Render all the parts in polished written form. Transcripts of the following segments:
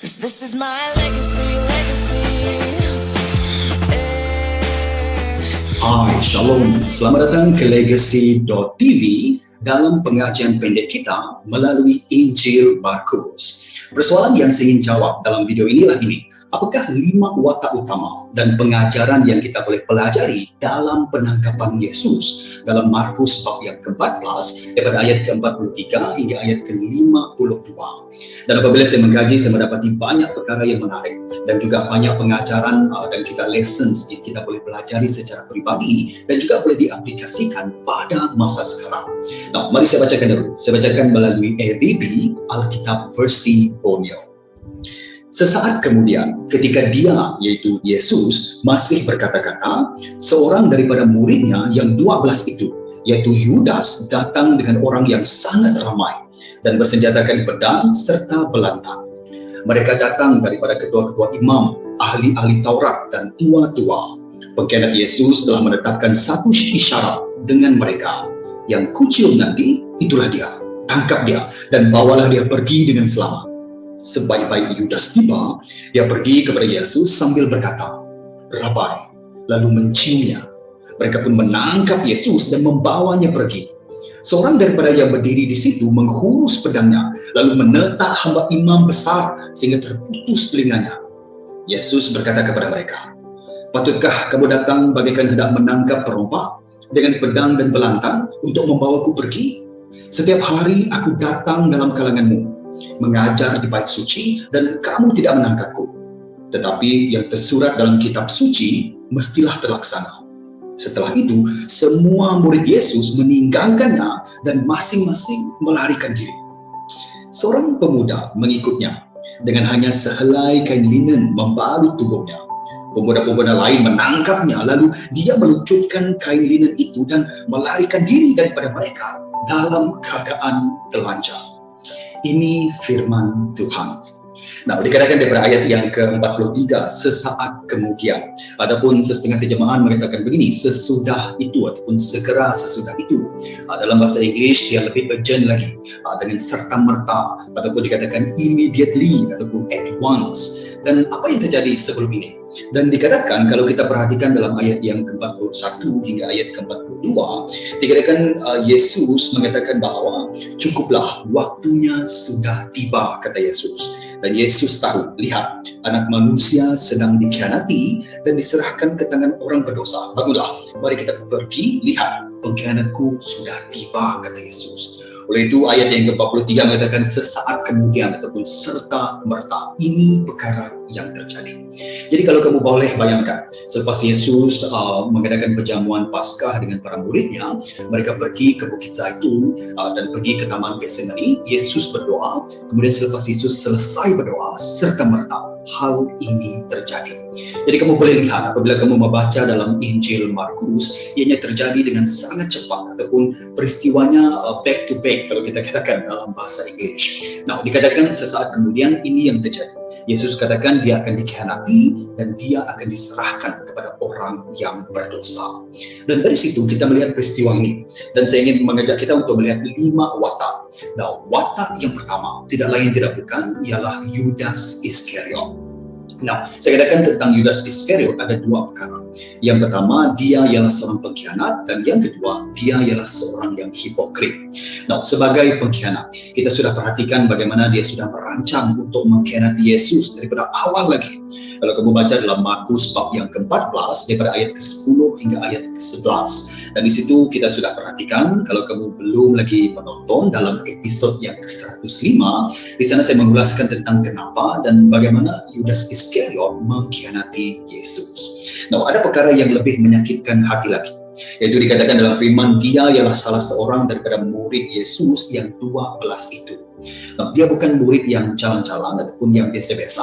'Cause this is my legacy. Hai, Shalom. Selamat datang ke Legacy.tv dalam pengajian pendek kita melalui Injil Markus. Persoalan yang saya ingin jawab dalam video inilah ini. Apakah 5 watak utama dan pengajaran yang kita boleh pelajari dalam penangkapan Yesus dalam Markus bab yang ke-14 daripada ayat ke-43 hingga ayat ke-52. Dan apabila saya mengkaji, saya mendapati banyak perkara yang menarik dan juga banyak pengajaran dan juga lessons yang kita boleh pelajari secara pribadi dan juga boleh diaplikasikan pada masa sekarang. Nah, mari saya bacakan dulu. Saya bacakan melalui AVB Alkitab versi Borneo. Sesaat kemudian, ketika dia, yaitu Yesus, masih berkata-kata, seorang daripada muridnya yang 12 itu, yaitu Yudas, datang dengan orang yang sangat ramai dan bersenjatakan pedang serta belantang. Mereka datang daripada ketua-ketua imam, ahli-ahli Taurat dan tua-tua. Pengkhianat Yesus telah menetapkan satu isyarat dengan mereka. Yang kucium nanti, itulah dia. Tangkap dia dan bawalah dia pergi dengan selamat. Sebaik-baik Yudas tiba, dia pergi kepada Yesus sambil berkata, Rabai, lalu menciumnya. Mereka pun menangkap Yesus dan membawanya pergi. Seorang daripada yang berdiri di situ menghunus pedangnya, lalu menetak hamba imam besar sehingga terputus telinganya. Yesus berkata kepada mereka, patutkah kamu datang bagaikan hendak menangkap perompak dengan pedang dan belantang untuk membawaku pergi? Setiap hari aku datang dalam kalanganmu, mengajar di bait suci, dan kamu tidak menangkapku. Tetapi yang tersurat dalam kitab suci mestilah terlaksana. Setelah itu, semua murid Yesus meninggalkannya dan masing-masing melarikan diri. Seorang pemuda mengikutnya dengan hanya sehelai kain linen membalut tubuhnya. Pemuda-pemuda lain menangkapnya, lalu dia meluncurkan kain linen itu dan melarikan diri daripada mereka dalam keadaan telanjang. Ini firman Tuhan. Nah, dikatakan daripada ayat yang ke-43, sesaat kemudian. Ataupun setengah terjemahan mengatakan begini, sesudah itu ataupun segera sesudah itu. Dalam bahasa Inggeris dia lebih urgent lagi, dengan serta-merta ataupun dikatakan immediately ataupun at once. Dan apa yang terjadi sebelum ini? Dan dikatakan kalau kita perhatikan dalam ayat yang ke-41 hingga ayat ke-42, dikatakan Yesus mengatakan bahawa cukuplah, waktunya sudah tiba, kata Yesus. Dan Yesus tahu, lihat, anak manusia sedang dikhianati dan diserahkan ke tangan orang berdosa. Baiklah, mari kita pergi, lihat, pengkhianatku sudah tiba, kata Yesus. Oleh itu ayat yang ke-43 mengatakan sesaat kemudian ataupun serta merta, ini perkara yang terjadi. Jadi kalau kamu boleh bayangkan, selepas Yesus mengadakan perjamuan Paskah dengan para muridnya, mereka pergi ke Bukit Zaitun dan pergi ke Taman Getsemani. Yesus berdoa, kemudian selepas Yesus selesai berdoa, serta merta hal ini terjadi. Jadi kamu boleh lihat apabila kamu membaca dalam Injil Markus, ianya terjadi dengan sangat cepat ataupun peristiwanya back to back kalau kita katakan dalam bahasa Inggris. Nah, dikatakan sesaat kemudian ini yang terjadi. Yesus katakan dia akan dikhianati dan dia akan diserahkan kepada orang yang berdosa. Dan dari situ kita melihat peristiwa ini. Dan saya ingin mengajak kita untuk melihat 5 watak. Nah, watak yang pertama tidak lain tidak bukan ialah Yudas Iskariot. Nah, saya katakan tentang Yudas Iskariot ada 2 perkara. Yang pertama, dia ialah seorang pengkhianat, dan yang kedua, dia ialah seorang yang hipokrit. Nah, sebagai pengkhianat, kita sudah perhatikan bagaimana dia sudah merancang untuk mengkhianati Yesus daripada awal lagi. Kalau kamu baca dalam Markus bab yang ke-14 daripada ayat ke-10 hingga ayat ke-11. Dan di situ kita sudah perhatikan, kalau kamu belum lagi menonton dalam episod yang ke-105, di sana saya mengulaskan tentang kenapa dan bagaimana Yudas Iskariot mengkhianati Yesus. Nah, ada perkara yang lebih menyakitkan hati lagi, yaitu dikatakan dalam firman, dia ialah salah seorang daripada murid Yesus yang 12 itu. Nah, dia bukan murid yang calang-calang ataupun yang biasa-biasa.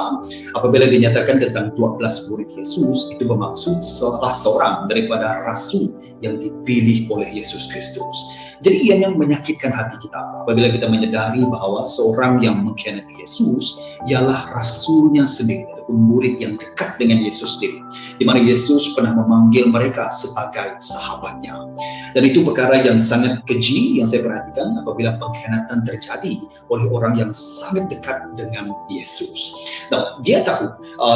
Apabila dinyatakan tentang 12 murid Yesus, itu bermaksud salah seorang daripada rasul yang dipilih oleh Yesus Kristus. Jadi ianya menyakitkan hati kita apabila kita menyadari bahawa seorang yang mengkhianati Yesus ialah rasulnya sendiri ataupun murid yang dekat dengan Yesus sendiri, di mana Yesus pernah memanggil mereka sebagai sahabatnya. Dan itu perkara yang sangat keji yang saya perhatikan apabila pengkhianatan terjadi oleh orang yang sangat dekat dengan Yesus. Nah, dia tahu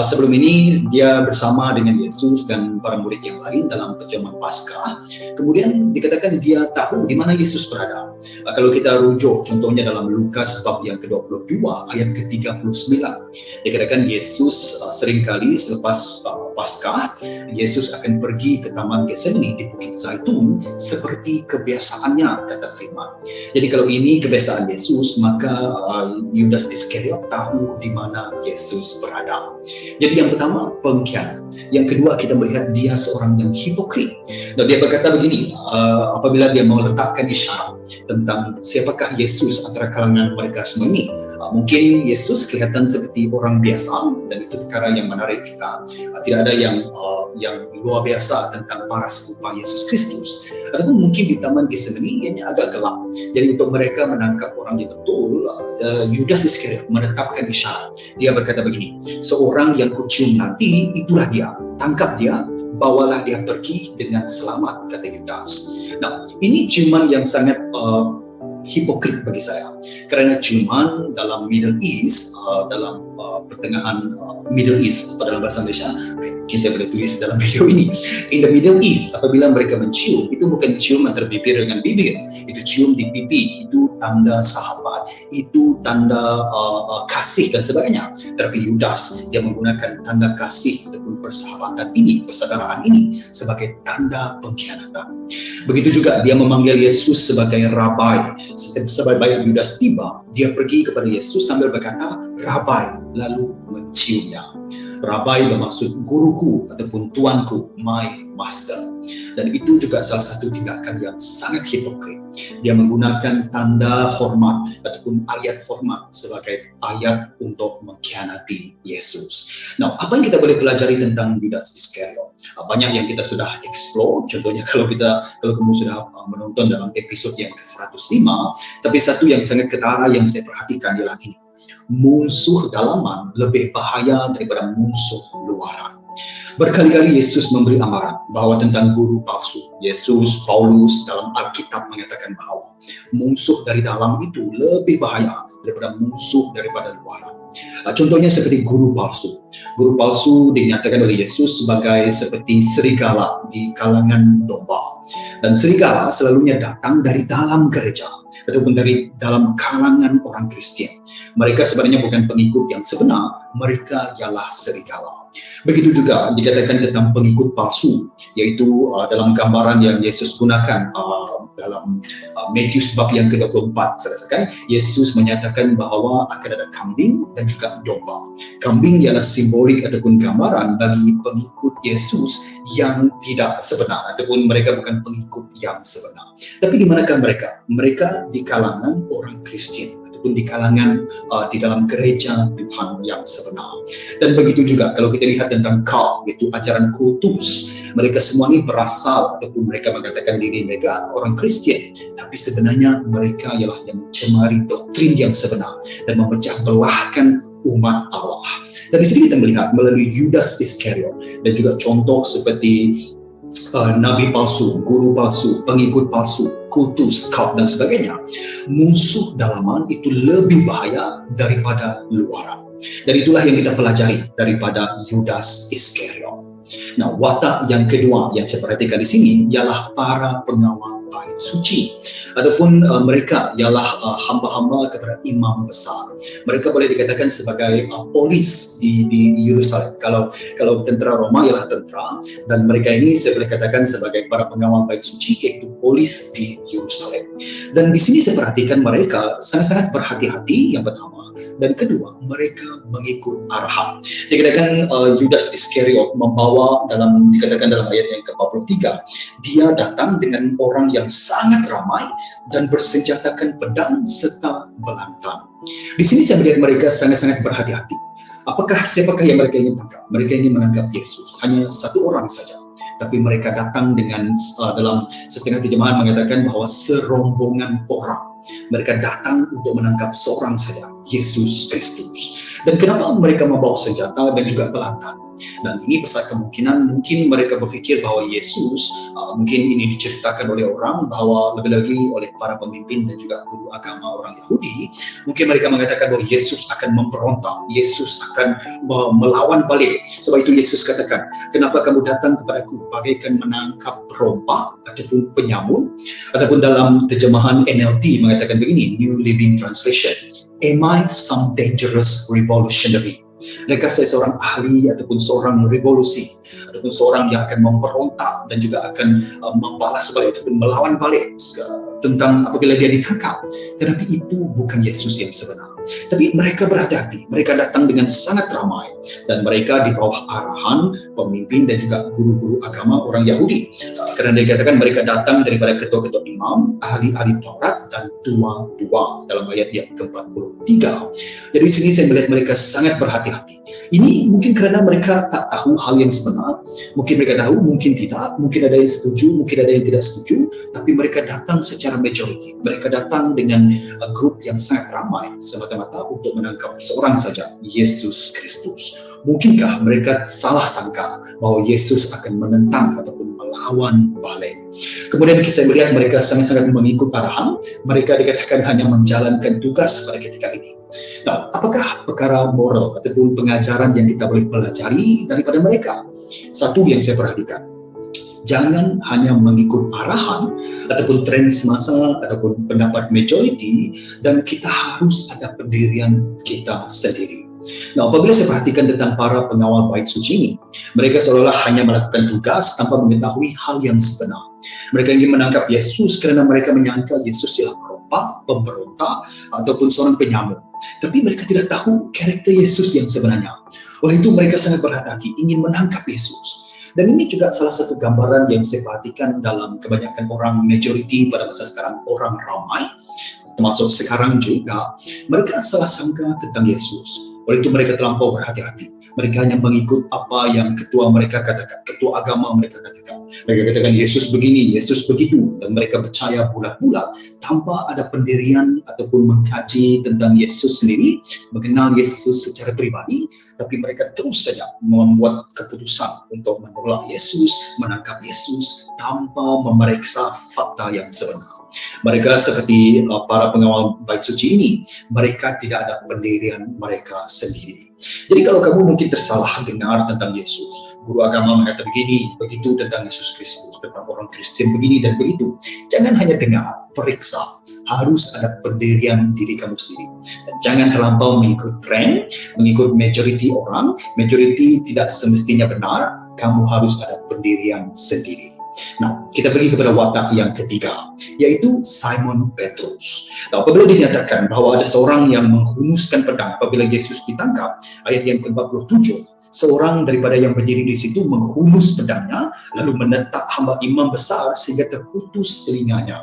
sebelum ini dia bersama dengan Yesus dan para murid yang lain dalam perjamuan Paskah. Kemudian dikatakan dia tahu di mana Yesus berada. Kalau kita rujuk contohnya dalam Lukas bab yang ke-22 ayat ke-39, dikatakan Yesus seringkali selepas Paskah, Yesus akan pergi ke Taman Getsemani di Bukit Zaitun seperti kebiasaannya, kata firman. Jadi kalau ini kebiasaan Yesus, maka Yudas Iskariot tahu di mana Yesus berada. Jadi yang pertama, pengkhianat. Yang kedua, kita melihat dia seorang yang hipokrit. Nah, dia berkata begini, apabila dia meletakkan isyarat tentang siapakah Yesus antara kalangan mereka semua ini. Mungkin Yesus kelihatan seperti orang biasa, dan itu perkara yang menarik juga. Tidak ada yang luar biasa tentang para serupa Yesus Kristus. Ataupun mungkin di Taman Getsemani ianya agak gelap. Jadi untuk mereka menangkap orang yang betul, Yudas Iskariot menetapkan isyarat. Dia berkata begini, seorang yang kucium nanti, itulah dia. Tangkap dia, bawalah dia pergi dengan selamat, kata Yudas. Nah, ini ciuman yang sangat hipokrit bagi saya, karena ciuman dalam Middle East, dalam pertengahan Middle East dalam bahasa Malaysia, mungkin saya boleh tulis dalam video ini. In the Middle East, apabila mereka mencium, itu bukan cium antara bibir dengan bibir, itu cium di pipi, itu tanda sahabat, itu tanda kasih dan sebagainya. Tapi Yudas, dia menggunakan tanda kasih ataupun persahabatan ini, persaudaraan ini sebagai tanda pengkhianatan. Begitu juga dia memanggil Yesus sebagai Rabai. Sebaik Yudas tiba, dia pergi kepada Yesus sambil berkata, Rabai, lalu menciumnya. Rabai bermaksud guruku ataupun tuanku, my master. Dan itu juga salah satu tindakan yang sangat hipokrit. Dia menggunakan tanda hormat ataupun ayat hormat sebagai ayat untuk mengkhianati Yesus. Nah, apa yang kita boleh pelajari tentang Yudas Iskariot? Banyak yang kita sudah explore. Contohnya kalau kamu sudah menonton dalam episode yang ke-105, tapi satu yang sangat ketara yang saya perhatikan ialah ini. Musuh dalaman lebih bahaya daripada musuh luaran. Berkali-kali Yesus memberi amaran bahwa tentang guru palsu. Yesus, Paulus dalam Alkitab mengatakan bahwa musuh dari dalam itu lebih bahaya daripada musuh daripada luaran. Contohnya seperti guru palsu. Guru palsu dinyatakan oleh Yesus sebagai seperti serigala di kalangan domba. Dan serigala selalunya datang dari dalam gereja ataupun dari dalam kalangan orang Kristen. Mereka sebenarnya bukan pengikut yang sebenar, mereka ialah serigala. Begitu juga dikatakan tentang pengikut palsu, yaitu dalam gambaran yang Yesus gunakan dalam Matius bab yang ke-24. Saudara-saudara, Yesus menyatakan bahwa akan ada kambing dan juga domba. Kambing ialah simbolik ataupun gambaran bagi pengikut Yesus yang tidak sebenar, ataupun mereka bukan pengikut yang sebenar. Tapi di manakah mereka? Mereka di kalangan orang Kristen, ataupun di kalangan di dalam gereja Tuhan yang sebenar. Dan begitu juga kalau kita lihat tentang cult, yaitu ajaran kultus, mereka semua ini berasal ataupun mereka mengatakan diri mereka orang Kristen, tapi sebenarnya mereka ialah yang mencemari doktrin yang sebenar dan memecah belahkan umat Allah. Dan di sini kita melihat melalui Yudas Iskariot dan juga contoh seperti nabi palsu, guru palsu, pengikut palsu, kultus, cult dan sebagainya. Musuh dalaman itu lebih bahaya daripada luaran. Dan itulah yang kita pelajari daripada Yudas Iskariot. Nah, watak yang kedua yang saya perhatikan di sini ialah para pengawal bait suci, ataupun mereka ialah hamba-hamba kepada imam besar. Mereka boleh dikatakan sebagai polis di Yerusalem. Kalau tentera Roma ialah tentera, dan mereka ini saya boleh katakan sebagai para pengawal bait suci, yaitu polis di Yerusalem. Dan di sini saya perhatikan mereka sangat-sangat berhati-hati. Yang pertama, dan kedua, mereka mengikut arahan. Dikatakan Yudas Iskariot dikatakan dalam ayat yang ke-43, dia datang dengan orang yang sangat ramai dan bersenjatakan pedang serta belantang. Di sini saya melihat mereka sangat-sangat berhati-hati. Siapakah yang mereka ingin tangkap? Mereka ingin menangkap Yesus. Hanya satu orang saja. Tapi mereka datang dengan dalam setengah terjemahan mengatakan bahwa serombongan orang. Mereka datang untuk menangkap seorang saja, Yesus Kristus. Dan kenapa mereka membawa senjata dan juga belantang? Dan ini besar kemungkinan mungkin mereka berfikir bahwa Yesus mungkin ini diceritakan oleh orang, bahwa lebih-lagi oleh para pemimpin dan juga guru agama orang Yahudi. Mungkin mereka mengatakan bahwa Yesus akan memberontak, Yesus akan melawan balik. Sebab itu Yesus katakan, kenapa kamu datang kepadaku bagaikan menangkap perompak ataupun penyamun? Ataupun dalam terjemahan NLT mengatakan begini, New Living Translation, am I some dangerous revolutionary? Mereka seorang ahli ataupun seorang revolusi ataupun seorang yang akan memberontak dan juga akan membalas balik ataupun melawan balik tentang apabila dia ditangkap. Tetapi itu bukan Yesus yang sebenar. Tapi mereka berhati-hati, mereka datang dengan sangat ramai dan mereka di bawah arahan pemimpin dan juga guru-guru agama orang Yahudi. Karena dikatakan mereka datang daripada ketua-ketua imam, ahli-ahli Taurat dan tua-tua dalam ayat yang ke-43. Jadi di sini saya melihat mereka sangat berhati-hati. Ini mungkin kerana mereka tak tahu hal yang sebenar, mungkin mereka tahu, mungkin tidak, mungkin ada yang setuju, mungkin ada yang tidak setuju, tapi mereka datang secara majority. Mereka datang dengan grup yang sangat ramai semata-mata untuk menangkap seorang saja, Yesus Kristus. Mungkinkah mereka salah sangka bahwa Yesus akan menentang ataupun melawan balik? Kemudian saya melihat mereka sangat-sangat mengikut arahan. Mereka dikatakan hanya menjalankan tugas pada ketika ini. Nah, apakah perkara moral ataupun pengajaran yang kita boleh pelajari daripada mereka? Satu yang saya perhatikan, jangan hanya mengikut arahan ataupun tren semasa ataupun pendapat majority, dan kita harus ada pendirian kita sendiri. Nah, apabila saya perhatikan tentang para pengawal bait suci ini, mereka seolah-olah hanya melakukan tugas tanpa mengetahui hal yang sebenar. Mereka ingin menangkap Yesus kerana mereka menyangka Yesus ialah perompak, pemberontak ataupun seorang penyamun. Tapi mereka tidak tahu karakter Yesus yang sebenarnya. Oleh itu mereka sangat berhati-hati ingin menangkap Yesus. Dan ini juga salah satu gambaran yang saya perhatikan dalam kebanyakan orang majority pada masa sekarang, orang ramai, termasuk sekarang juga, mereka salah sangka tentang Yesus. Oleh itu mereka terlampau berhati-hati. Mereka hanya mengikut apa yang ketua mereka katakan, ketua agama mereka katakan. Mereka katakan Yesus begini, Yesus begitu, dan mereka percaya bulat-bulat tanpa ada pendirian ataupun mengkaji tentang Yesus sendiri, mengenal Yesus secara pribadi, tapi mereka terus saja membuat keputusan untuk menolak Yesus, menangkap Yesus tanpa memeriksa fakta yang sebenar. Mereka seperti para pengawal bait suci ini, mereka tidak ada pendirian mereka sendiri. Jadi kalau kamu mungkin tersalah dengar tentang Yesus, guru agama mengatakan begini, begitu tentang Yesus Kristus, tentang orang Kristen begini dan begitu, jangan hanya dengar, periksa. Harus ada pendirian diri kamu sendiri. Dan jangan terlampau mengikut tren, mengikut majority orang. Majority tidak semestinya benar, kamu harus ada pendirian sendiri. Nah, kita pergi kepada watak yang ketiga, yaitu Simon Petrus. Nah, apabila dinyatakan bahwa ada seorang yang menghunuskan pedang apabila Yesus ditangkap, ayat yang ke-47, seorang daripada yang berdiri di situ menghunus pedangnya, lalu menetak hamba imam besar sehingga terputus telinganya.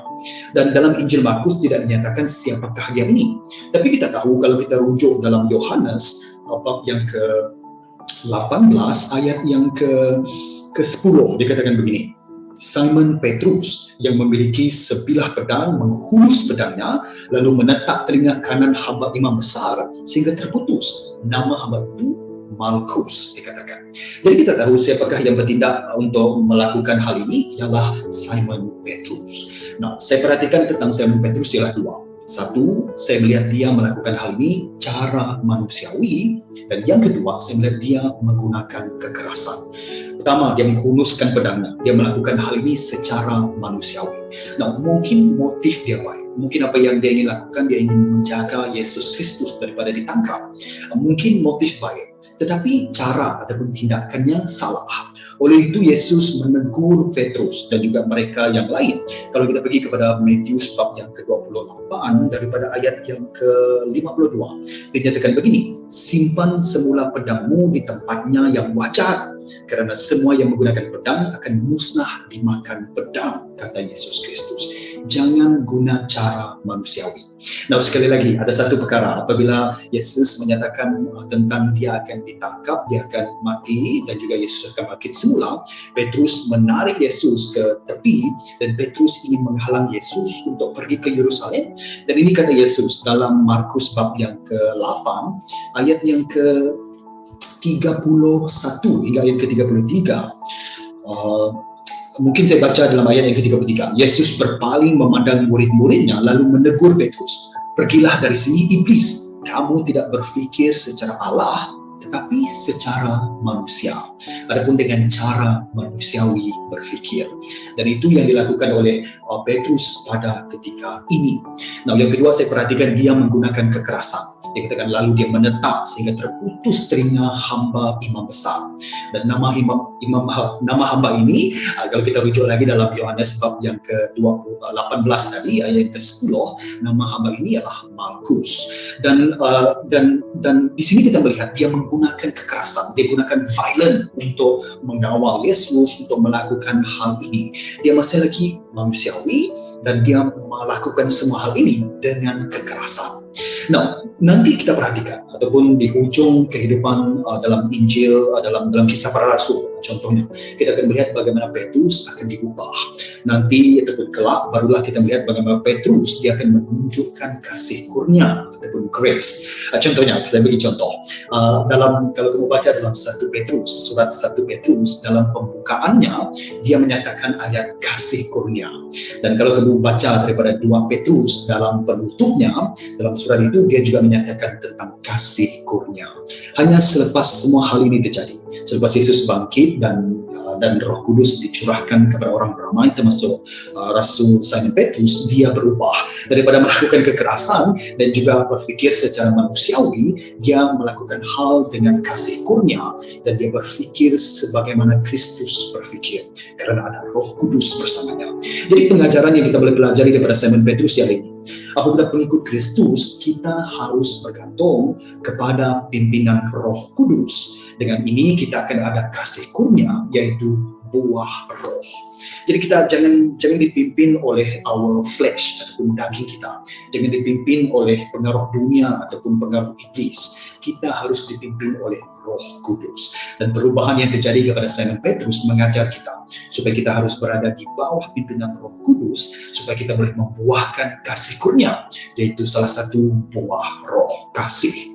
Dan dalam Injil Markus tidak dinyatakan siapakah dia ini. Tapi kita tahu kalau kita rujuk dalam Yohanes, bab yang ke-18, ayat yang ke-10, dikatakan begini. Simon Petrus yang memiliki sebilah pedang menghunus pedangnya lalu menetak telinga kanan hamba imam besar sehingga terputus. Nama hamba itu Malkus dikatakan. Jadi kita tahu siapakah yang bertindak untuk melakukan hal ini ialah Simon Petrus. Nah, saya perhatikan tentang Simon Petrus ialah dua. Satu, saya melihat dia melakukan hal ini cara manusiawi, dan yang kedua, saya melihat dia menggunakan kekerasan. Pertama, dia menghunuskan pedangnya. Dia melakukan hal ini secara manusiawi. Nah, mungkin motif dia baik. Mungkin apa yang dia ingin lakukan, dia ingin menjaga Yesus Kristus daripada ditangkap. Mungkin motif baik. Tetapi cara ataupun tindakannya salah. Oleh itu Yesus menegur Petrus dan juga mereka yang lain. Kalau kita pergi kepada Matius bab yang ke-28 daripada ayat yang ke-52, dinyatakan begini, simpan semula pedangmu di tempatnya yang wajar, karena semua yang menggunakan pedang akan musnah dimakan pedang, kata Yesus Kristus. Jangan guna cara manusiawi. Nah, sekali lagi ada satu perkara apabila Yesus menyatakan tentang dia akan ditangkap, dia akan mati dan juga Yesus akan bangkit semula. Petrus menarik Yesus ke tepi dan Petrus ingin menghalang Yesus untuk pergi ke Yerusalem. Dan ini kata Yesus dalam Markus bab yang ke-8 ayat yang ke 31 hingga ayat ke-33. Mungkin saya baca dalam ayat yang ke-33. Yesus berpaling memandang murid-muridnya lalu menegur Petrus, "Pergilah dari sini iblis, kamu tidak berfikir secara Allah tetapi secara manusia." Adapun dengan cara manusiawi berfikir. Dan itu yang dilakukan oleh Petrus pada ketika ini. Nah, yang kedua saya perhatikan dia menggunakan kekerasan. Dia katakan lalu dia menetap sehingga terputus telinga hamba imam besar. Dan nama hamba ini kalau kita rujuk lagi dalam Yohanes bab yang ke-18 tadi ayat ke-10, nama hamba ini adalah Malkus. Dan di sini kita melihat dia menggunakan kekerasan, dia gunakan violent untuk mengawal Yesus untuk melakukan hal ini. Dia masih lagi manusiawi dan dia melakukan semua hal ini dengan kekerasan. Nah, nanti kita perhatikan ataupun di ujung kehidupan dalam Injil, dalam kisah para rasul, contohnya kita akan melihat bagaimana Petrus akan diubah. Nanti ataupun kelak barulah kita melihat bagaimana Petrus dia akan menunjukkan kasih kurnia ataupun grace. Contohnya, saya beri contoh. Kalau kamu baca dalam surat 1 Petrus dalam pembukaannya dia menyatakan ayat kasih kurnia. Dan kalau kamu baca daripada 2 Petrus dalam penutupnya, dalam surat itu dia juga menyatakan tentang kasih kurnia. Hanya selepas semua hal ini terjadi, selepas Yesus bangkit dan Roh Kudus dicurahkan kepada orang ramai termasuk Rasul Simon Petrus, dia berubah daripada melakukan kekerasan dan juga berfikir secara manusiawi, dia melakukan hal dengan kasih kurnia dan dia berfikir sebagaimana Kristus berfikir karena ada Roh Kudus bersamanya. Jadi pengajaran yang kita boleh pelajari daripada Simon Petrus yang ini, apabila pengikut Kristus kita harus bergantung kepada pimpinan Roh Kudus. Dengan ini kita akan ada kasih kurnia, yaitu buah roh. Jadi kita jangan dipimpin oleh our flesh ataupun daging kita. Jangan dipimpin oleh pengaruh dunia ataupun pengaruh iblis. Kita harus dipimpin oleh Roh Kudus. Dan perubahan yang terjadi kepada Simon Petrus mengajar kita supaya kita harus berada di bawah pimpinan Roh Kudus supaya kita boleh membuahkan kasih kurnia, yaitu salah satu buah roh, kasih.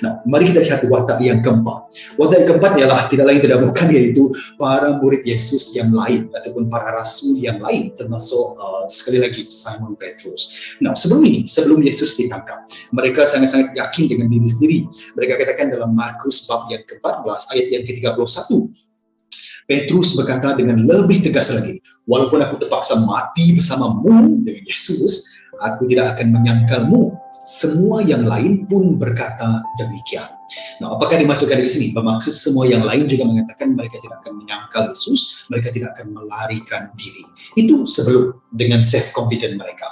Nah, mari kita lihat watak yang keempat. Watak yang keempat ialah tidak lain tidak bukan yaitu para murid Yesus yang lain ataupun para rasul yang lain, termasuk sekali lagi Simon Petrus. Nah, sebelum Yesus ditangkap, mereka sangat-sangat yakin dengan diri sendiri. Mereka katakan dalam Markus bab yang ke-14 ayat yang ke-31. Petrus berkata dengan lebih tegas lagi, "Walaupun aku terpaksa mati bersamamu," dengan Yesus, "aku tidak akan menyangkalmu." Semua yang lain pun berkata demikian. Nah, apakah dimasukkan di sini? Bermaksud semua yang lain juga mengatakan mereka tidak akan menyangkal Yesus, mereka tidak akan melarikan diri. Itu sebelum dengan self-confident mereka.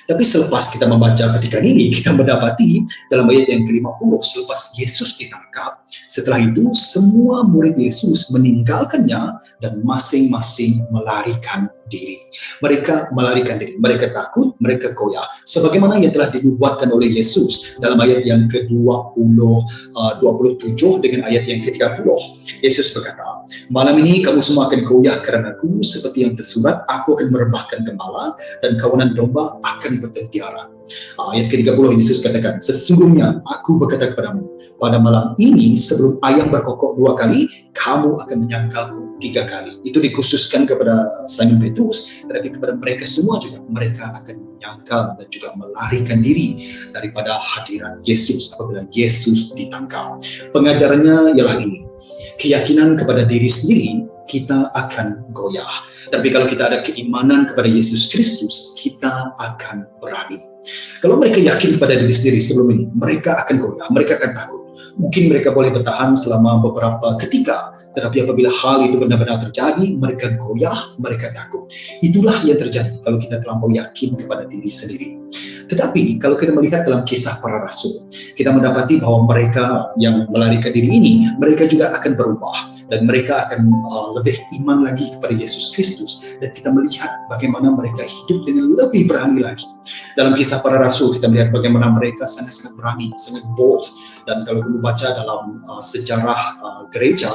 Tapi selepas kita membaca petikan ini, kita mendapati dalam ayat yang ke-50, selepas Yesus ditangkap, setelah itu semua murid Yesus meninggalkannya dan masing-masing melarikan diri. Mereka melarikan diri, mereka takut, mereka goyah. Sebagaimana yang telah dinubuatkan oleh Yesus dalam ayat yang ke-27 dengan ayat yang ke-30. Yesus berkata, "Malam ini kamu semua akan goyah karena aku, seperti yang tersurat, aku akan merebahkan gembala dan kawanan domba akan bertempiara." Ayat ke-30 Yesus katakan, "Sesungguhnya aku berkata kepadamu, pada malam ini sebelum ayam berkokok 2 kali, kamu akan menyangkalku 3 kali." Itu dikhususkan kepada Simon Petrus, tetapi kepada mereka semua juga, mereka akan menyangkal dan juga melarikan diri daripada hadirat Yesus apabila Yesus ditangkap. Pengajarannya ialah ini, keyakinan kepada diri sendiri kita akan goyah. Tapi kalau kita ada keimanan kepada Yesus Kristus, kita akan berani. Kalau mereka yakin kepada diri sendiri sebelum ini, mereka akan goyah, mereka akan takut. Mungkin mereka boleh bertahan selama beberapa ketika, tetapi apabila hal itu benar-benar terjadi, mereka goyah, mereka takut. Itulah yang terjadi kalau kita terlampau yakin kepada diri sendiri. Tetapi kalau kita melihat dalam kisah para rasul, kita mendapati bahwa mereka yang melarikan diri ini, mereka juga akan berubah dan mereka akan lebih iman lagi kepada Yesus Kristus, dan kita melihat bagaimana mereka hidup dengan lebih berani lagi. Dalam kisah para rasul kita melihat bagaimana mereka sangat-sangat berani, sangat bold. Dan kalau kamu baca dalam sejarah gereja,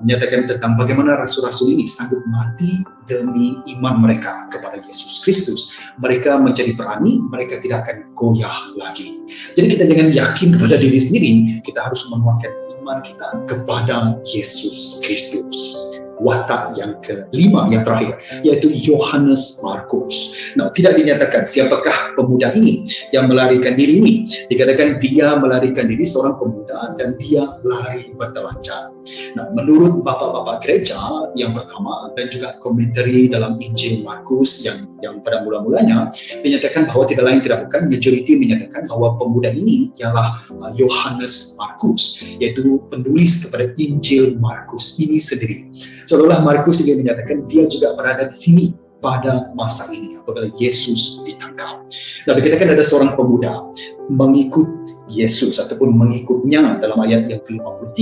menyatakan tentang bagaimana rasul-rasul ini sanggup mati demi iman mereka kepada Yesus Kristus. Mereka menjadi berani, mereka tidak akan goyah lagi. Jadi kita jangan yakin kepada diri sendiri, kita harus menguatkan iman kita kepada Yesus Kristus. Watak yang kelima, yang terakhir, yaitu Yohanes Markus. Nah, tidak dinyatakan siapakah pemuda ini yang melarikan diri ini. Dikatakan dia melarikan diri, seorang pemuda, dan dia lari bertelanjang. Nah, menurut bapak-bapak gereja yang pertama dan juga komentari dalam Injil Markus yang pada mula-mulanya dinyatakan bahwa tidak lain tidak bukan, majoriti menyatakan bahwa pemuda ini ialah Yohanes Markus, yaitu penulis kepada Injil Markus ini sendiri. Seolah-olah Markus ingin menyatakan dia juga berada di sini pada masa ini apabila Yesus ditangkap. Nah, dikatakan ada seorang pemuda mengikut Yesus ataupun mengikutnya dalam ayat yang ke-53.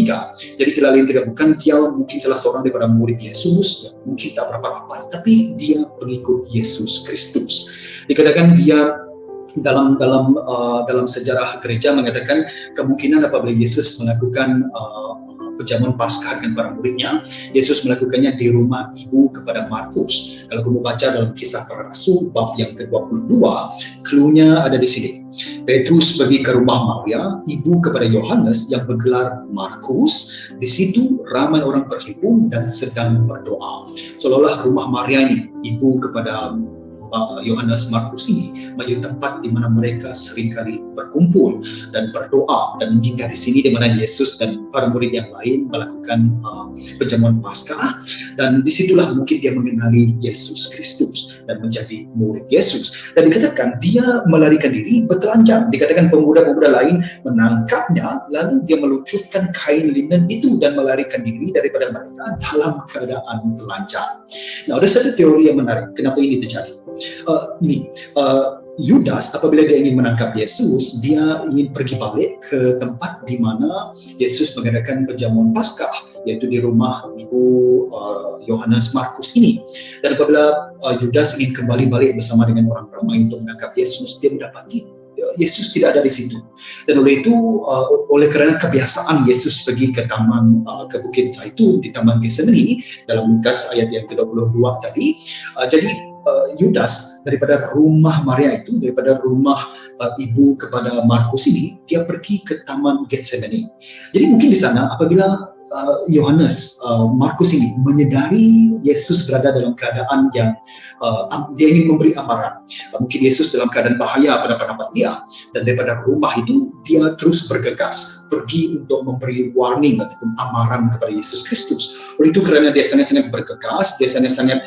Jadi tidak lain tidak bukan, dia mungkin salah seorang daripada murid Yesus, yang mungkin tak berapa rapat, tapi dia pengikut Yesus Kristus. Dikatakan dia dalam sejarah gereja mengatakan kemungkinan apabila Yesus melakukan perjamuan Paskah dengan para muridnya, Yesus melakukannya di rumah ibu kepada Markus. Kalau kamu baca dalam Kisah Para Rasul bab yang ke-22, cluenya ada di sini. Petrus pergi ke rumah Maria, ibu kepada Yohanes yang bergelar Markus. Di situ ramai orang berhimpun dan sedang berdoa. Seolah-olah rumah Maria ini, ibu kepada Yohanes Markus ini menjadi tempat di mana mereka seringkali berkumpul dan berdoa, dan mungkin di sini di mana Yesus dan para murid yang lain melakukan perjamuan Paskah, dan disitulah mungkin dia mengenali Yesus Kristus dan menjadi murid Yesus. Dan dikatakan dia melarikan diri bertelanjang. Dikatakan pemuda-pemuda lain menangkapnya, lalu dia meluncurkan kain linen itu dan melarikan diri daripada mereka dalam keadaan telanjang. Nah, ada satu teori yang menarik kenapa ini terjadi. Yudas apabila dia ingin menangkap Yesus, dia ingin pergi balik ke tempat di mana Yesus mengadakan perjamuan Paskah, yaitu di rumah ibu Yohanes Markus ini. Dan apabila Yudas ingin kembali balik bersama dengan orang ramai untuk menangkap Yesus, dia mendapati Yesus tidak ada di situ. Dan oleh itu, oleh kerana kebiasaan Yesus pergi ke taman, ke Bukit Zaitun di Taman Getsemani dalam Lukas ayat yang ke-22 tadi, jadi Yudas daripada rumah Maria itu, daripada rumah ibu kepada Markus ini, dia pergi ke Taman Getsemani. Jadi mungkin di sana apabila Yohanes Markus ini menyedari Yesus berada dalam keadaan yang dia ingin memberi amaran. Mungkin Yesus dalam keadaan bahaya pada pendapat dia, dan daripada rumah itu dia terus bergegas pergi untuk memberi warning ataupun amaran kepada Yesus Kristus. Oleh itu kerana dia sangat-sangat bergegas, dia sangat-sangat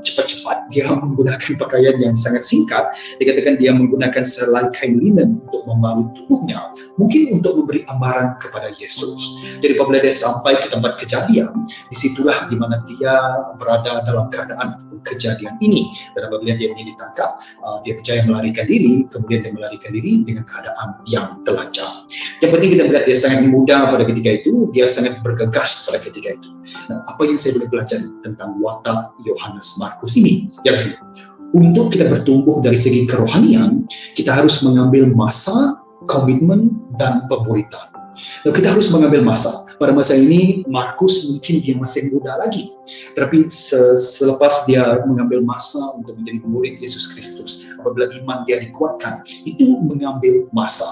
cepat-cepat, dia menggunakan pakaian yang sangat singkat. Dikatakan dia menggunakan selai kain linen untuk membalut tubuhnya, mungkin untuk memberi amaran kepada Yesus. Jadi apabila dia sampai ke tempat kejadian, disitulah di mana dia berada dalam keadaan kejadian ini. Dan apabila dia ingin ditangkap, dia percaya melarikan diri, kemudian dia melarikan diri dengan keadaan yang telanjang. Yang penting kita melihat dia sangat muda pada ketika itu, dia sangat bergegas pada ketika itu. Nah, apa yang saya boleh belajar tentang watak Yohanes Markus ini? Yang untuk kita bertumbuh dari segi kerohanian, kita harus mengambil masa, komitmen, dan pemuritan. Nah, kita harus mengambil masa. Pada masa ini, Markus mungkin dia masih muda lagi. Tapi selepas dia mengambil masa untuk menjadi murid Yesus Kristus, apabila iman dia dikuatkan, itu mengambil masa.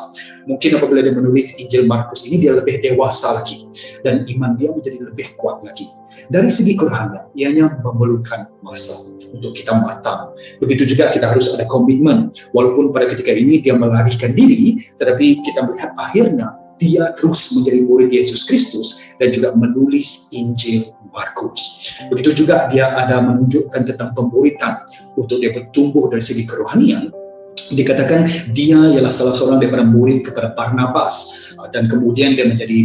Mungkin apabila dia menulis Injil Markus ini, dia lebih dewasa lagi. Dan iman dia menjadi lebih kuat lagi. Dari segi kerohanian, ianya memerlukan masa untuk kita matang. Begitu juga kita harus ada komitmen. Walaupun pada ketika ini dia melarikan diri, tetapi kita melihat akhirnya dia terus menjadi murid Yesus Kristus dan juga menulis Injil Markus. Begitu juga dia ada menunjukkan tentang pemuritan untuk dia bertumbuh dari segi kerohanian. Dikatakan dia ialah salah seorang daripada murid kepada Barnabas, dan kemudian dia menjadi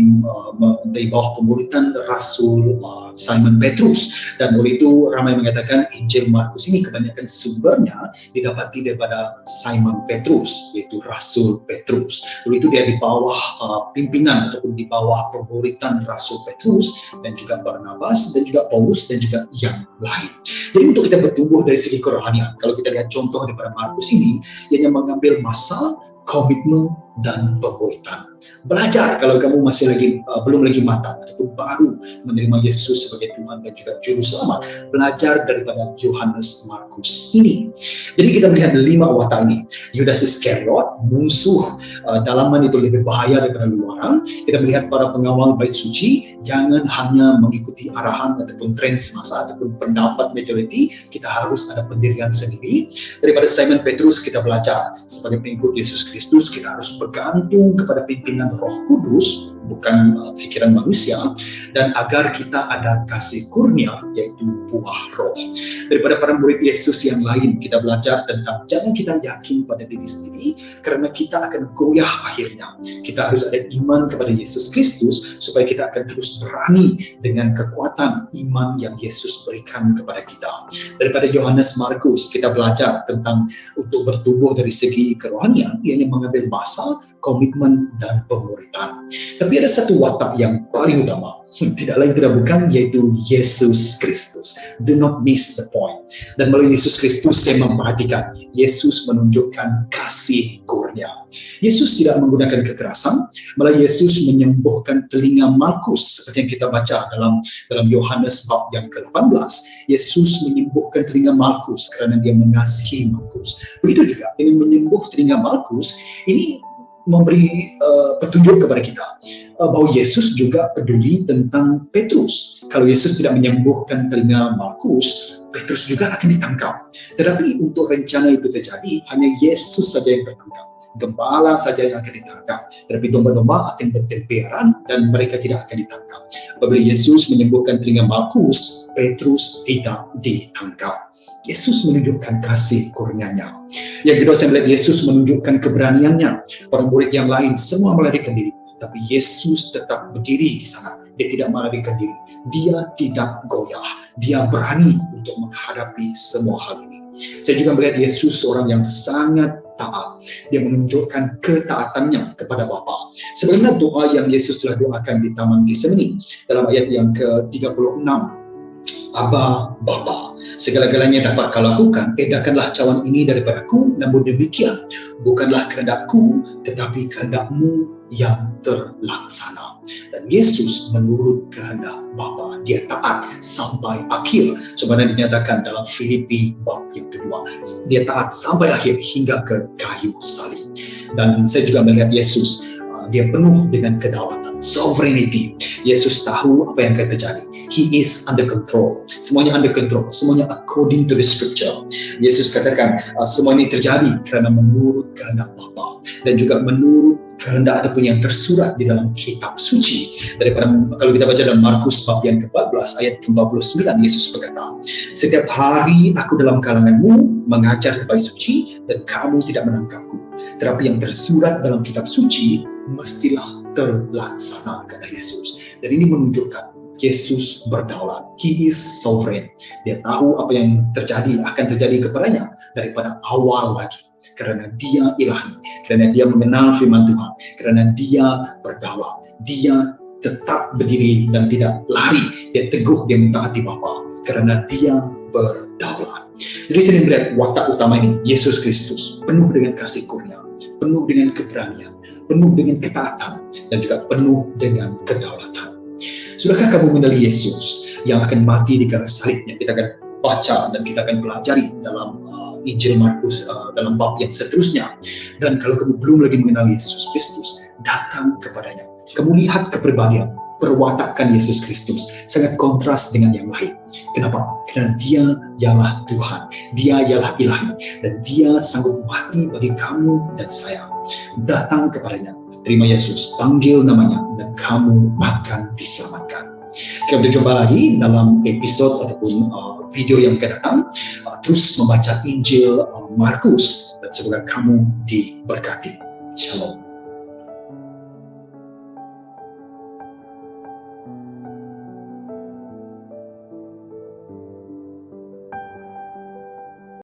dari bawah pemuritan Rasul Simon Petrus. Dan oleh itu ramai mengatakan Injil Markus ini kebanyakan sumbernya didapati daripada Simon Petrus, yaitu Rasul Petrus. Oleh itu dia di bawah pimpinan ataupun di bawah pemuritan Rasul Petrus dan juga Barnabas dan juga Paulus dan juga yang lain. Jadi untuk kita bertumbuh dari segi kerohanian, kalau kita lihat contoh daripada Markus ini, ianya mengambil masa, komitmen, dan pemuritan. Belajar kalau kamu masih belum lagi matang ataupun baru menerima Yesus sebagai Tuhan dan juga Juru Selamat. Belajar daripada Yohanes Markus ini. Jadi kita melihat 5 watak ini. Yudas Iskariot, musuh, dalaman itu lebih bahaya daripada luaran. Kita melihat para pengawal bait suci, jangan hanya mengikuti arahan ataupun tren semasa ataupun pendapat majoriti. Kita harus ada pendirian sendiri. Daripada Simon Petrus, kita belajar sebagai pengikut Yesus Kristus, kita harus bergantung kepada pimpinan Roh Kudus, bukan pikiran manusia, dan agar kita ada kasih kurnia, yaitu buah roh. Daripada para murid Yesus yang lain, kita belajar tentang jangan kita yakin pada diri sendiri, karena kita akan goyah akhirnya. Kita harus ada iman kepada Yesus Kristus, supaya kita akan terus berani dengan kekuatan iman yang Yesus berikan kepada kita. Daripada Yohanes Markus, kita belajar tentang untuk bertumbuh dari segi kerohanian, yang mengambil masa, komitmen, dan pemuritan. Tapi ada satu watak yang paling utama, tidak lain tidak bukan, yaitu Yesus Kristus. Do not miss the point. Dan melalui Yesus Kristus yang memperhatikan, Yesus menunjukkan kasih kurnia. Yesus tidak menggunakan kekerasan, malah Yesus menyembuhkan telinga Markus, seperti yang kita baca dalam Yohanes bab yang ke-18. Yesus menyembuhkan telinga Markus karena dia mengasihi Markus. Begitu juga dengan menyembuh telinga Markus, ini memberi petunjuk kepada kita bahwa Yesus juga peduli tentang Petrus. Kalau Yesus tidak menyembuhkan telinga Markus, Petrus juga akan ditangkap. Tetapi untuk rencana itu terjadi, hanya Yesus saja yang tertangkap. Gembala saja yang akan ditangkap. Tetapi domba-domba akan bertemperan dan mereka tidak akan ditangkap. Apabila Yesus menyembuhkan telinga Markus, Petrus tidak ditangkap. Yesus menunjukkan kasih kurnia-Nya. Yang kedua, saya melihat Yesus menunjukkan keberaniannya. Para murid yang lain semua melarikan diri, tapi Yesus tetap berdiri di sana. Dia tidak melarikan diri. Dia tidak goyah. Dia berani untuk menghadapi semua hal ini. Saya juga melihat Yesus seorang yang sangat taat. Dia menunjukkan ketaatannya kepada Bapa. Sebenarnya doa yang Yesus telah doakan di Taman Getsemani dalam ayat yang ke-36. Abba, Bapa, segala-galanya dapat kau lakukan, edarkanlah cawan ini daripadaku, namun demikian, bukanlah kehendakku, tetapi kehendak-Mu yang terlaksana. Dan Yesus menurut kehendak Bapa. Dia taat sampai akhir. Sebenarnya dinyatakan dalam Filipi bab yang kedua. Dia taat sampai akhir hingga ke kayu salib. Dan saya juga melihat Yesus, dia penuh dengan kedaulatan, sovereignty. Yesus tahu apa yang akan terjadi. He is under control. Semuanya under control. Semuanya according to the scripture. Yesus katakan semua ini terjadi kerana menurut kehendak Bapa dan juga menurut kehendak ataupun yang tersurat di dalam kitab suci. Daripada kalau kita baca dalam Markus bab yang ke-14 ayat ke-49, Yesus berkata, setiap hari aku dalam kalanganmu mengajar bait suci dan kamu tidak menangkapku. Tetapi yang tersurat dalam kitab suci mestilah terlaksana, kata Yesus. Dan ini menunjukkan Yesus berdaulat. He is sovereign. Dia tahu apa yang akan terjadi kepadanya daripada awal lagi. Kerana dia ilahi, kerana dia mengenal firman Tuhan, kerana dia berdaulat. Dia tetap berdiri dan tidak lari. Dia teguh, dia mentaati Bapa kerana dia berdaulat. Jadi saya melihat watak utama ini, Yesus Kristus, penuh dengan kasih kurnia, penuh dengan keberanian, penuh dengan ketaatan, dan juga penuh dengan kedaulatan. Sudahkah kamu mengenali Yesus yang akan mati di kayu salibnya? Kita akan baca dan kita akan pelajari dalam Injil Markus dalam bab yang seterusnya. Dan kalau kamu belum lagi mengenal Yesus Kristus, datang kepadanya. Kamu lihat kepribadian, perwatakan Yesus Kristus sangat kontras dengan yang lain. Kenapa? Karena dia ialah Tuhan, dia ialah ilahi, dan dia sanggup mati bagi kamu dan saya. Datang kepadanya, terima Yesus, panggil namanya, dan kamu akan diselamatkan. Kita berjumpa lagi dalam episode ataupun video yang akan datang. Terus membaca Injil Markus, dan semoga kamu diberkati. Shalom.